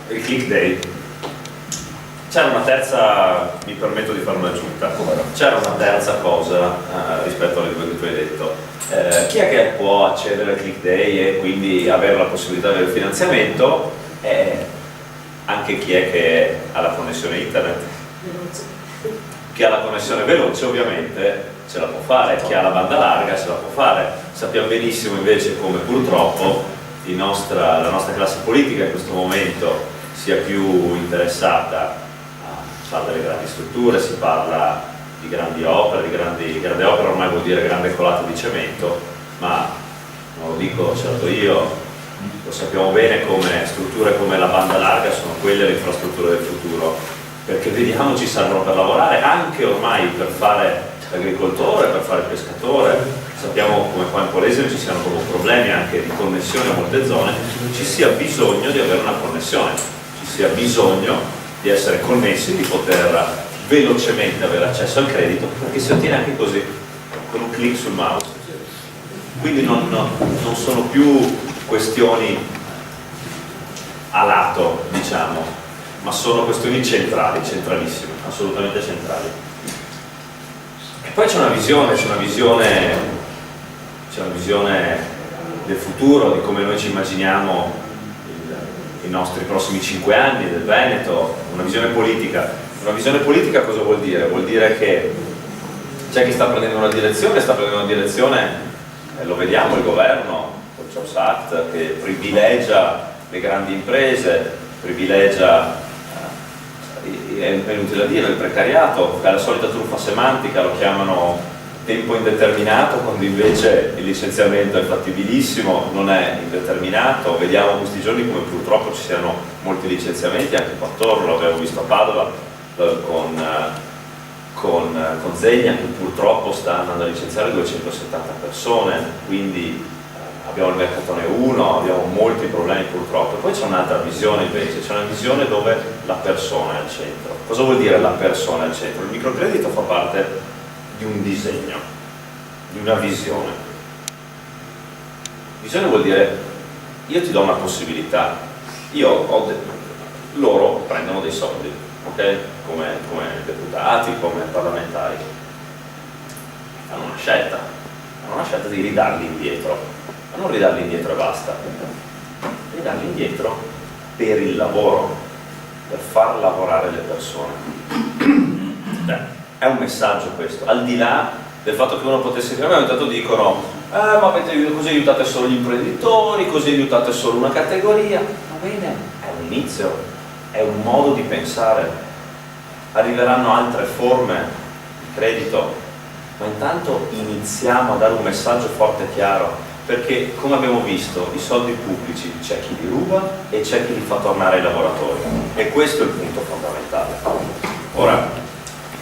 il click day. C'era una terza, mi permetto di fare un'aggiunta, c'era una terza cosa rispetto alle due che tu hai detto. Chi è che può accedere al click day e quindi avere la possibilità di avere il finanziamento? Anche chi è che ha la connessione internet. Chi ha la connessione veloce ovviamente ce la può fare, chi ha la banda larga ce la può fare. Sappiamo benissimo invece come purtroppo la nostra classe politica in questo momento sia più interessata a fare delle grandi strutture, si parla di grandi opere, grande opera ormai vuol dire grande colata di cemento, ma non lo dico certo io, lo sappiamo bene come strutture come la banda larga sono quelle le infrastrutture del futuro, perché vediamo ci servono per lavorare anche ormai per fare l'agricoltore, per fare il pescatore. Sappiamo come qua in Polesine ci siano proprio problemi anche di connessione a molte zone, ci sia bisogno di avere una connessione, ci sia bisogno di essere connessi, di poter velocemente avere accesso al credito, perché si ottiene anche così, con un clic sul mouse. Quindi non sono più questioni a lato, diciamo, ma sono questioni centrali, centralissime, assolutamente centrali. E poi c'è una visione del futuro, di come noi ci immaginiamo i nostri prossimi 5 anni del Veneto, una visione politica. Una visione politica cosa vuol dire? Vuol dire che c'è chi sta prendendo una direzione, lo vediamo, il governo, col Jobs Act, che privilegia le grandi imprese, privilegia, è inutile da dire, il precariato, è la solita truffa semantica, lo chiamano tempo indeterminato, quando invece il licenziamento è fattibilissimo, non è indeterminato. Vediamo questi giorni come purtroppo ci siano molti licenziamenti, anche qua attorno, l'abbiamo visto a Padova con Zegna, che purtroppo sta andando a licenziare 270 persone, quindi abbiamo il mercatone 1, abbiamo molti problemi purtroppo. E poi c'è un'altra visione invece, c'è una visione dove la persona è al centro. Cosa vuol dire la persona è al centro? Il microcredito fa parte di un disegno, di una visione. Visione vuol dire io ti do una possibilità, loro prendono dei soldi, ok? Come deputati, come parlamentari, hanno una scelta di ridarli indietro, ma non ridarli indietro e basta, ridarli indietro per il lavoro, per far lavorare le persone. È un messaggio questo, al di là del fatto che uno potesse dire, ogni tanto dicono ma così aiutate solo gli imprenditori, così aiutate solo una categoria. Va bene, è un inizio, è un modo di pensare, arriveranno altre forme di credito, ma intanto iniziamo a dare un messaggio forte e chiaro, perché come abbiamo visto i soldi pubblici c'è chi li ruba e c'è chi li fa tornare ai lavoratori, e questo è il punto fondamentale. Ora,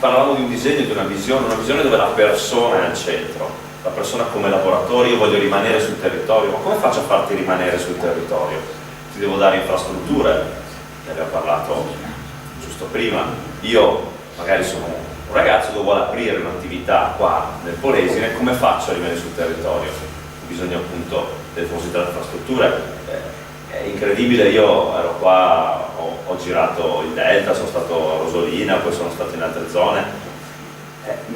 parlavamo di un disegno, di una visione dove la persona è al centro, la persona come lavoratore. Io voglio rimanere sul territorio, ma come faccio a farti rimanere sul territorio? Ti devo dare infrastrutture, ne abbiamo parlato giusto prima. Io magari sono un ragazzo che vuole aprire un'attività qua nel Polesine, come faccio a rimanere sul territorio? Bisogna appunto delle possibilità di infrastrutture. È incredibile, io ero qua, ho girato il Delta, sono stato a Rosolina, poi sono stato in altre zone,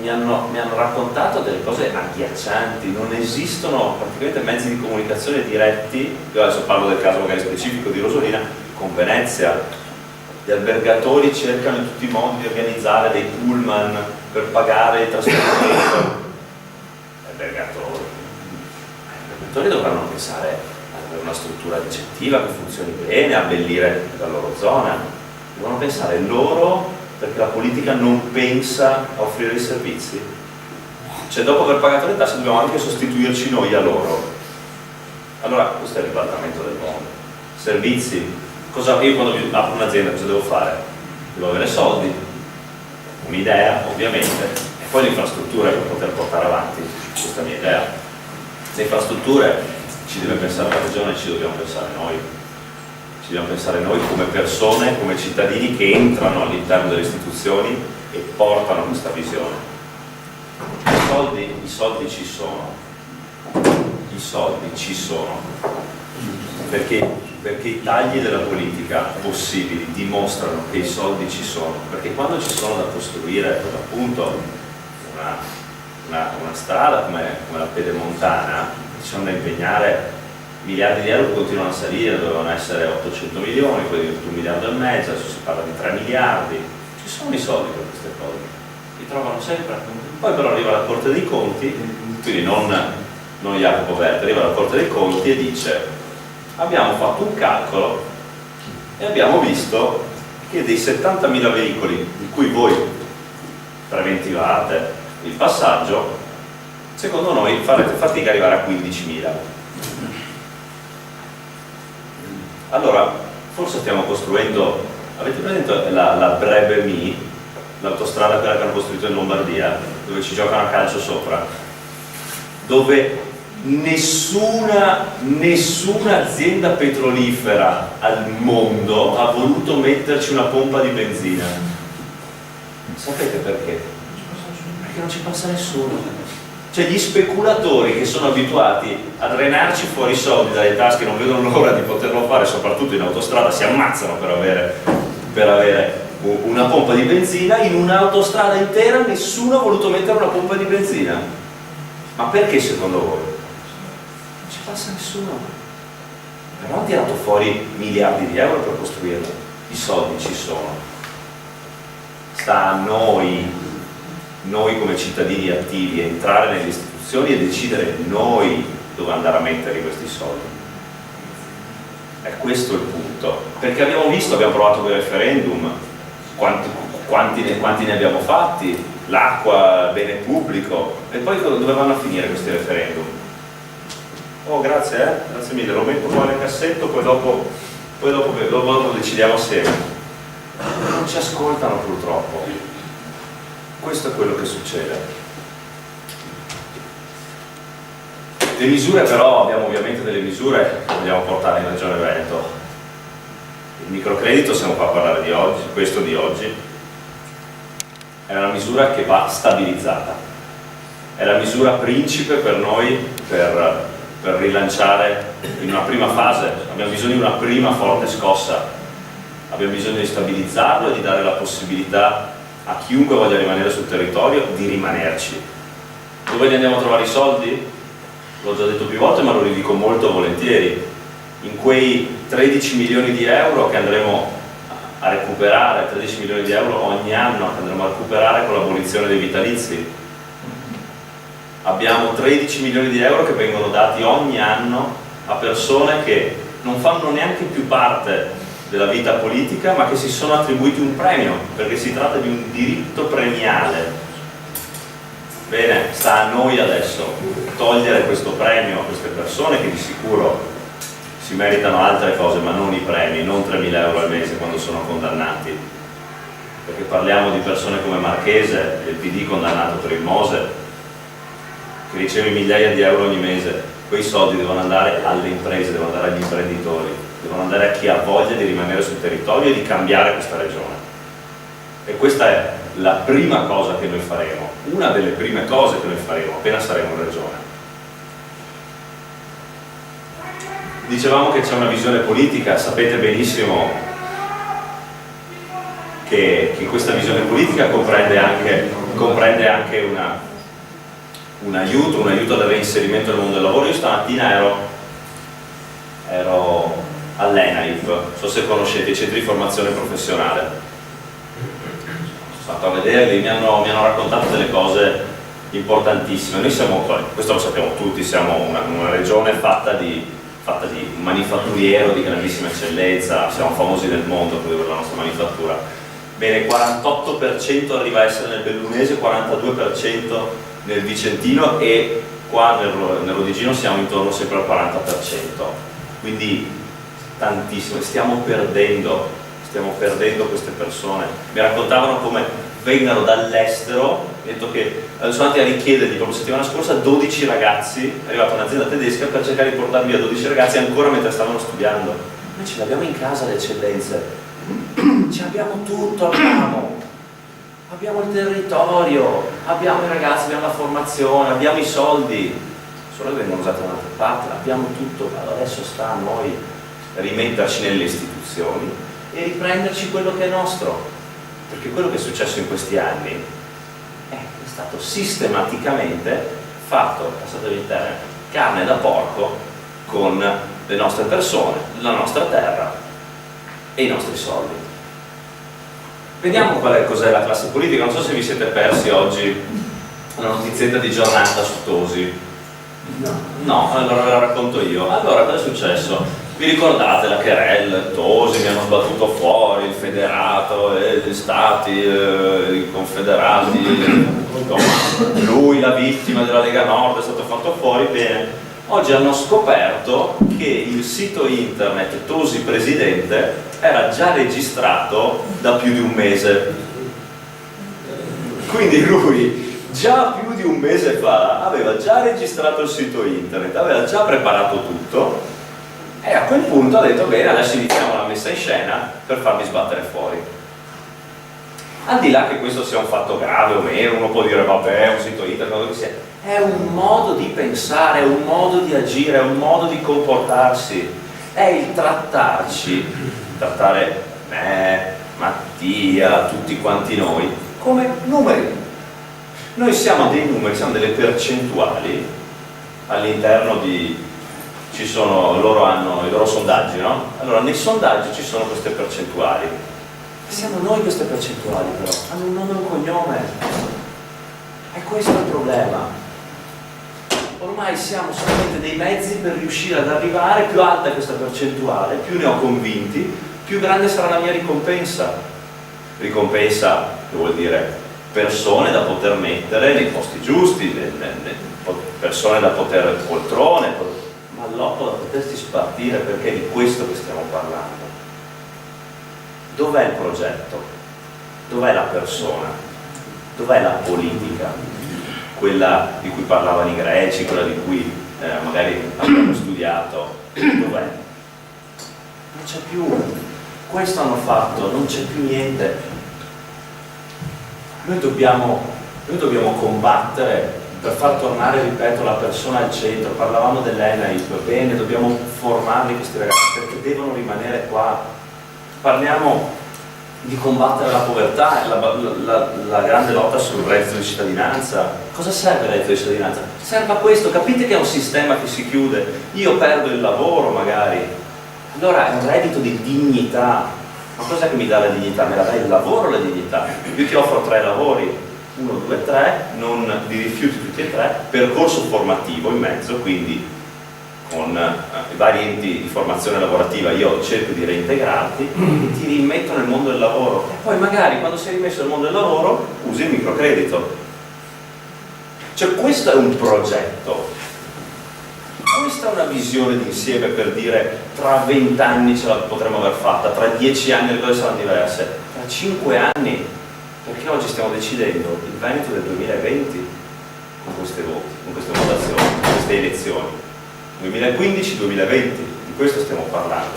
mi hanno raccontato delle cose agghiaccianti. Non esistono praticamente mezzi di comunicazione diretti. Io adesso parlo del caso magari specifico di Rosolina con Venezia. Gli albergatori cercano in tutti i modi di organizzare dei pullman per pagare il trasferimento. Gli albergatori dovranno pensare per una struttura ricettiva che funzioni bene, abbellire la loro zona, devono pensare loro, perché la politica non pensa a offrire i servizi. Cioè, dopo aver pagato le tasse dobbiamo anche sostituirci noi a loro. Allora questo è il ribaltamento del mondo. Servizi, io quando apro un'azienda cosa devo fare? Devo avere soldi, un'idea ovviamente, e poi le infrastrutture per poter portare avanti questa mia idea. Le infrastrutture ci deve pensare la regione, ci dobbiamo pensare noi. Ci dobbiamo pensare noi come persone, come cittadini che entrano all'interno delle istituzioni e portano questa visione. I soldi ci sono. perché i tagli della politica possibili dimostrano che i soldi ci sono, perché quando ci sono da costruire appunto una strada come la Pedemontana, ci sono da impegnare miliardi di euro che continuano a salire, dovevano essere 800 milioni, poi diventano 1,5 miliardi, adesso si parla di 3 miliardi, ci sono i soldi per queste cose, li trovano sempre. Poi però arriva la Corte dei Conti, quindi non Jacopo Verdi, arriva la Corte dei Conti e dice: abbiamo fatto un calcolo e abbiamo visto che dei 70.000 veicoli di cui voi preventivate il passaggio, secondo noi farete fatica ad arrivare a 15.000. Allora, forse stiamo costruendo, avete presente la Brebe Mi, l'autostrada quella che hanno costruito in Lombardia, dove ci giocano a calcio sopra, dove nessuna azienda petrolifera al mondo ha voluto metterci una pompa di benzina. Sapete perché? Perché non ci passa nessuno. Cioè gli speculatori che sono abituati a drenarci fuori i soldi dalle tasche, non vedono l'ora di poterlo fare, soprattutto in autostrada, si ammazzano per avere una pompa di benzina. In un'autostrada intera nessuno ha voluto mettere una pompa di benzina. Ma perché secondo voi? Non ci passa nessuno. Però hanno tirato fuori miliardi di euro per costruirlo. I soldi ci sono. Sta a noi come cittadini attivi, entrare nelle istituzioni e decidere noi dove andare a mettere questi soldi. È questo il punto. Perché abbiamo provato con il referendum, quanti ne abbiamo fatti, l'acqua, bene pubblico, e poi dove vanno a finire questi referendum? Oh, grazie mille, lo metto qua nel cassetto, poi dopo lo decidiamo assieme. Non ci ascoltano purtroppo. Questo è quello che succede. Le misure però, abbiamo ovviamente delle misure che vogliamo portare in Regione Veneto. Il microcredito, siamo qua a parlare di oggi, questo di oggi, è una misura che va stabilizzata. È la misura principe per noi per rilanciare in una prima fase. Abbiamo bisogno di una prima forte scossa. Abbiamo bisogno di stabilizzarlo e di dare la possibilità a chiunque voglia rimanere sul territorio di rimanerci. Dove li andiamo a trovare i soldi? L'ho già detto più volte, ma lo ridico molto volentieri. In quei 13 milioni di euro che andremo a recuperare, 13 milioni di euro ogni anno che andremo a recuperare con l'abolizione dei vitalizi. Abbiamo 13 milioni di euro che vengono dati ogni anno a persone che non fanno neanche più parte della vita politica, ma che si sono attribuiti un premio, perché si tratta di un diritto premiale. Bene, sta a noi adesso togliere questo premio a queste persone che di sicuro si meritano altre cose, ma non i premi, non 3.000 euro al mese quando sono condannati, perché parliamo di persone come Marchese, del PD condannato per il Mose, che riceve migliaia di euro ogni mese. Quei soldi devono andare alle imprese, devono andare agli imprenditori, devono andare a chi ha voglia di rimanere sul territorio e di cambiare questa regione. E questa è la prima cosa che noi faremo, una delle prime cose che noi faremo appena saremo in regione. Dicevamo che c'è una visione politica, sapete benissimo che questa visione politica comprende anche un aiuto al reinserimento nel mondo del lavoro. Io stamattina ero all'ENAIP, non so se conoscete i centri di formazione professionale. Sono andato a vederli, mi hanno raccontato delle cose importantissime. Noi siamo, questo lo sappiamo tutti, siamo una regione fatta di un manifatturiero di grandissima eccellenza, siamo famosi nel mondo per la nostra manifattura. Bene, il 48% arriva a essere nel bellunese, 42% nel vicentino e qua nel Rodigino siamo intorno sempre al 40%. Quindi tantissimo, stiamo perdendo queste persone. Mi raccontavano come vengano dall'estero, mi ha detto che sono andati a richiedergli proprio settimana scorsa 12 ragazzi, è arrivata un'azienda tedesca per cercare di portare via 12 ragazzi ancora mentre stavano studiando. Noi ce l'abbiamo in casa le eccellenze, ce l'abbiamo tutto, abbiamo il territorio, abbiamo i ragazzi, abbiamo la formazione, abbiamo i soldi, solo che vengono usati da un'altra parte, abbiamo tutto, adesso sta a noi rimetterci nelle istituzioni e riprenderci quello che è nostro, perché quello che è successo in questi anni è stato sistematicamente fatto, passate il termine, carne da porco con le nostre persone, la nostra terra e i nostri soldi. Vediamo cos'è la classe politica. Non so se vi siete persi oggi una notizietta di giornata su Tosi. No, allora ve la racconto io. Allora, cosa è successo? Vi ricordate la querel, Tosi, mi hanno sbattuto fuori il federato, gli stati, i confederati, insomma, lui la vittima della Lega Nord è stato fatto fuori. Bene, oggi hanno scoperto che il sito internet Tosi Presidente era già registrato da più di un mese. Quindi lui già più di un mese fa aveva già registrato il sito internet, aveva già preparato tutto e a quel punto ha detto bene, adesso iniziamo la messa in scena per farmi sbattere fuori. Al di là che questo sia un fatto grave o meno, uno può dire vabbè, un sito internet, quello che sia, è un modo di pensare, è un modo di agire, è un modo di comportarsi, è il trattarci, trattare me, Mattia, tutti quanti noi come numeri. Noi siamo dei numeri, siamo delle percentuali all'interno di... ci sono, loro hanno i loro sondaggi, no? Allora nei sondaggi ci sono queste percentuali. Siamo noi queste percentuali però, hanno un nome e un cognome. E questo è il problema. Ormai siamo solamente dei mezzi per riuscire ad arrivare, più alta è questa percentuale, più ne ho convinti, più grande sarà la mia ricompensa. Ricompensa, che vuol dire persone da poter mettere nei posti giusti, persone da poter poltrone, malloppo da potersi spartire, perché è di questo che stiamo parlando. Dov'è il progetto? Dov'è la persona? Dov'è la politica? Quella di cui parlavano i greci, quella di cui magari abbiamo studiato. Dov'è? Non c'è più. Questo hanno fatto, non c'è più niente. Noi dobbiamo combattere per far tornare, ripeto, la persona al centro. Parlavamo dell'ENAIP, bene, dobbiamo formarli questi ragazzi perché devono rimanere qua. Parliamo di combattere la povertà, la grande lotta sul reddito di cittadinanza. Cosa serve il reddito di cittadinanza? Serve a questo, capite che è un sistema che si chiude, io perdo il lavoro magari, allora è un reddito di dignità. Ma cosa che mi dà la dignità? Me la dà il lavoro la dignità. Io ti offro 3 lavori, 1, 2, 3, non li rifiuti tutti e 3, percorso formativo in mezzo, quindi con i vari enti di formazione lavorativa io cerco di reintegrarti e ti rimetto nel mondo del lavoro. E poi magari quando sei rimesso nel mondo del lavoro usi il microcredito. Cioè questo è un progetto. Questa è una visione d'insieme per dire tra 20 anni ce la potremmo aver fatta, tra 10 anni le cose saranno diverse, tra 5 anni, perché oggi stiamo decidendo il Veneto del 2020 con queste voti, con queste votazioni, con queste elezioni. 2015-2020, di questo stiamo parlando.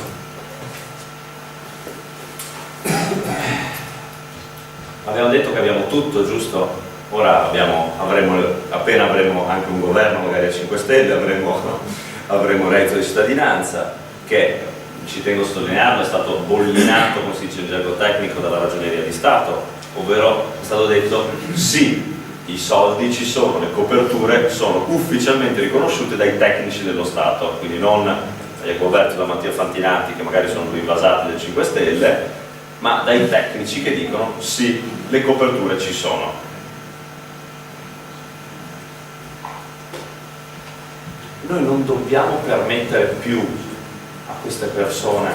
Abbiamo detto che abbiamo tutto, giusto? Ora appena avremo anche un governo, magari a 5 Stelle, avremo il reddito di cittadinanza, che, ci tengo a sottolinearlo, è stato bollinato, come si dice in gergo tecnico, dalla Ragioneria di Stato, ovvero è stato detto sì, i soldi ci sono, le coperture sono ufficialmente riconosciute dai tecnici dello Stato, quindi non dagli governi da Mattia Fantinati, che magari sono invasati del 5 Stelle, ma dai tecnici che dicono sì, le coperture ci sono. Noi non dobbiamo permettere più a queste persone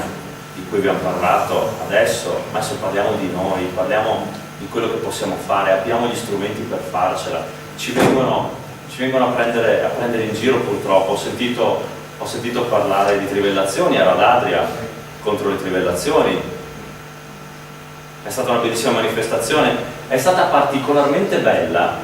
di cui abbiamo parlato adesso, ma se parliamo di noi, parliamo di quello che possiamo fare, abbiamo gli strumenti per farcela, ci vengono a prendere in giro purtroppo. Ho sentito parlare di trivellazioni, era l'Adria contro le trivellazioni, è stata una bellissima manifestazione, è stata particolarmente bella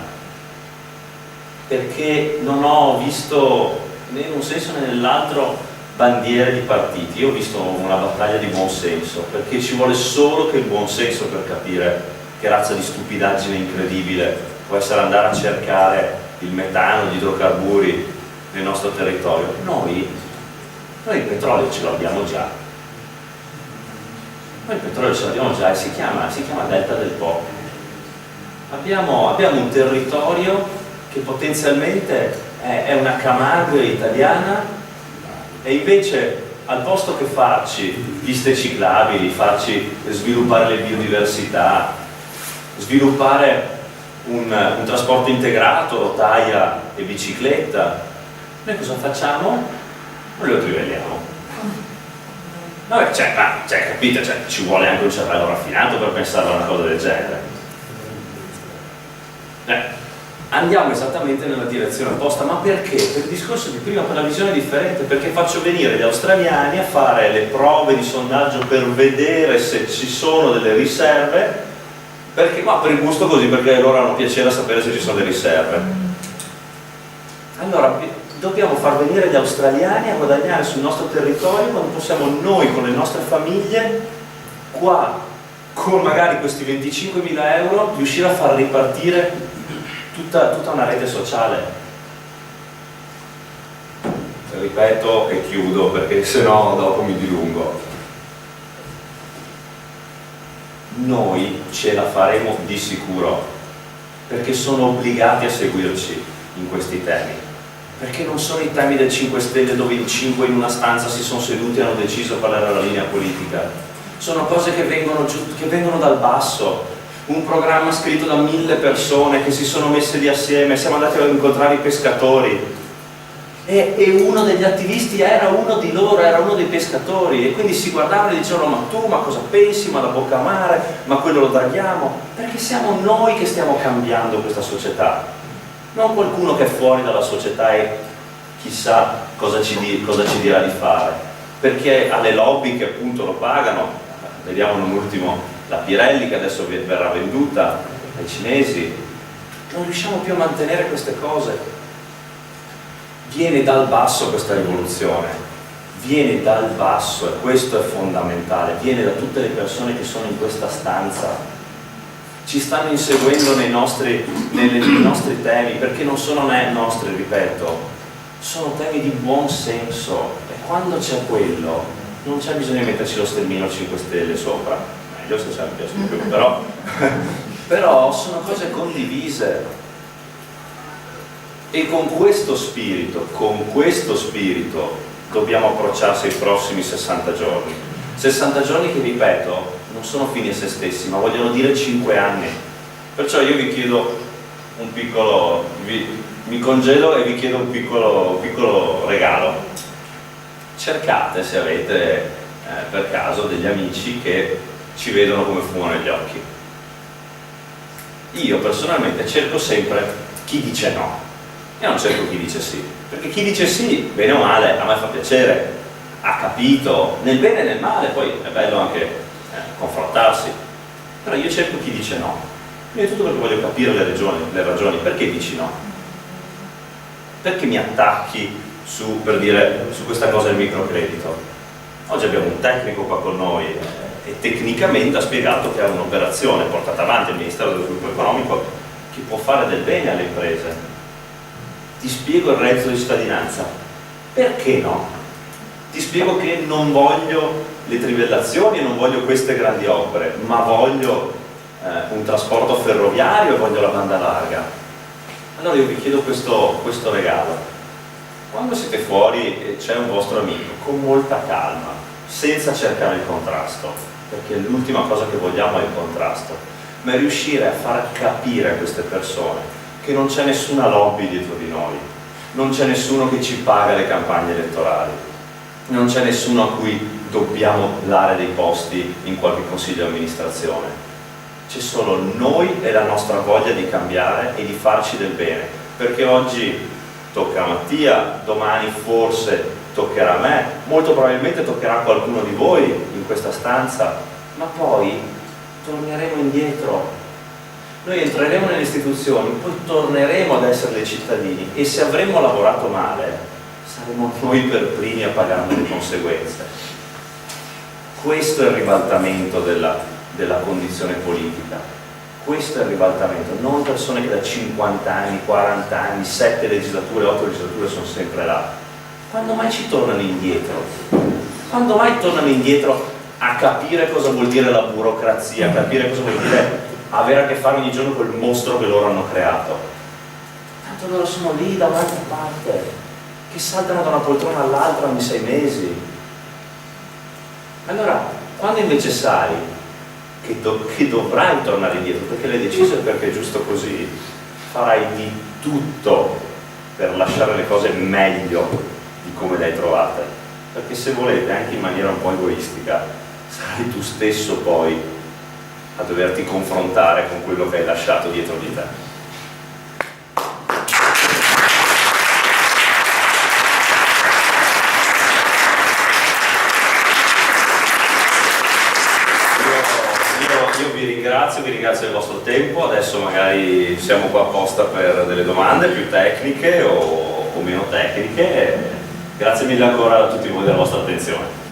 perché non ho visto né in un senso né nell'altro bandiere di partiti. Io ho visto una battaglia di buon senso, perché ci vuole solo che il buon senso per capire che razza di stupidaggine incredibile può essere andare a cercare il metano, gli idrocarburi nel nostro territorio. Noi il petrolio ce l'abbiamo già, Noi il petrolio ce l'abbiamo già e si chiama Delta del Po. Abbiamo un territorio che potenzialmente è una Camargue italiana, e invece al posto che farci piste ciclabili, farci sviluppare le biodiversità, sviluppare un trasporto integrato, rotaia e bicicletta, noi cosa facciamo? Non lo trivelliamo. Vabbè, capite, ci vuole anche un cervello raffinato per pensare a una cosa del genere. Andiamo esattamente nella direzione opposta, ma perché? Per il discorso di prima, per la visione differente, perché faccio venire gli australiani a fare le prove di sondaggio per vedere se ci sono delle riserve, perché qua per il gusto così, perché loro hanno piacere a sapere se ci sono delle riserve. Allora dobbiamo far venire gli australiani a guadagnare sul nostro territorio quando possiamo noi con le nostre famiglie qua, con magari questi 25.000 euro, riuscire a far ripartire tutta una rete sociale. Ripeto e chiudo perché sennò dopo mi dilungo. Noi ce la faremo di sicuro, perché sono obbligati a seguirci in questi temi, perché non sono i temi del 5 Stelle dove in 5 in una stanza si sono seduti e hanno deciso qual era la linea politica. Sono cose che vengono dal basso. Un programma scritto da 1000 persone che si sono messe lì assieme, siamo andati a incontrare i pescatori e uno degli attivisti era uno di loro, era uno dei pescatori, e quindi si guardavano e dicevano: ma tu, ma cosa pensi, ma la bocca amara, ma quello lo draghiamo, perché siamo noi che stiamo cambiando questa società, non qualcuno che è fuori dalla società e chissà cosa ci dirà di fare, perché alle lobby che appunto lo pagano. Vediamo un ultimo la Pirelli che adesso verrà venduta ai cinesi. Non riusciamo più a mantenere queste cose. Viene dal basso questa rivoluzione, viene dal basso, e questo è fondamentale, viene da tutte le persone che sono in questa stanza, ci stanno inseguendo nei nostri temi, perché non sono nostri, ripeto, sono temi di buon senso, e quando c'è quello non c'è bisogno di metterci lo stellino 5 Stelle sopra, meglio se c'è un più, però sono cose condivise, e con questo spirito dobbiamo approcciarsi ai prossimi 60 giorni. 60 giorni che, ripeto, non sono fini a se stessi, ma vogliono dire 5 anni. Perciò io vi chiedo un piccolo, mi congedo e vi chiedo un piccolo regalo. Cercate, se avete per caso degli amici che ci vedono come fumano gli occhi. Io personalmente cerco sempre chi dice no, e non cerco chi dice sì, perché chi dice sì, bene o male, a me fa piacere, ha capito, nel bene e nel male, poi è bello anche confrontarsi, però io cerco chi dice no, prima di tutto perché voglio capire le ragioni, perché dici no? Perché mi attacchi per dire su questa cosa del microcredito? Oggi abbiamo un tecnico qua con noi e tecnicamente ha spiegato che è un'operazione portata avanti dal Ministero dello Sviluppo Economico che può fare del bene alle imprese. Ti spiego il reddito di cittadinanza, perché no? Ti spiego che non voglio le trivellazioni e non voglio queste grandi opere, ma voglio un trasporto ferroviario e voglio la banda larga. Allora io vi chiedo questo regalo. Quando siete fuori e c'è un vostro amico, con molta calma, senza cercare il contrasto, perché l'ultima cosa che vogliamo è il contrasto, ma riuscire a far capire a queste persone che non c'è nessuna lobby dietro di noi, non c'è nessuno che ci paga le campagne elettorali, non c'è nessuno a cui dobbiamo dare dei posti in qualche consiglio di amministrazione. C'è solo noi e la nostra voglia di cambiare e di farci del bene, perché oggi tocca a Mattia, domani forse toccherà a me, molto probabilmente toccherà a qualcuno di voi in questa stanza, ma poi torneremo indietro. Noi entreremo nelle istituzioni, poi torneremo ad essere dei cittadini, e se avremmo lavorato male saremo noi per primi a pagarne le conseguenze. Questo è il ribaltamento della condizione politica. Questo è il ribaltamento, non persone che da 50 anni, 40 anni, 7 legislature, 8 legislature sono sempre là. Quando mai ci tornano indietro? Quando mai tornano indietro a capire cosa vuol dire la burocrazia, a capire cosa vuol dire avere a che fare ogni giorno col mostro che loro hanno creato. Tanto loro sono lì da un'altra parte, che saltano da una poltrona all'altra ogni 6 mesi. Allora, quando invece sai che dovrai tornare indietro, perché l'hai deciso e perché è giusto così, farai di tutto per lasciare le cose meglio di come le hai trovate. Perché se volete, anche in maniera un po' egoistica, sarai tu stesso poi a doverti confrontare con quello che hai lasciato dietro di te. Io vi ringrazio del vostro tempo, adesso magari siamo qua apposta per delle domande più tecniche o meno tecniche. Grazie mille ancora a tutti voi della vostra attenzione.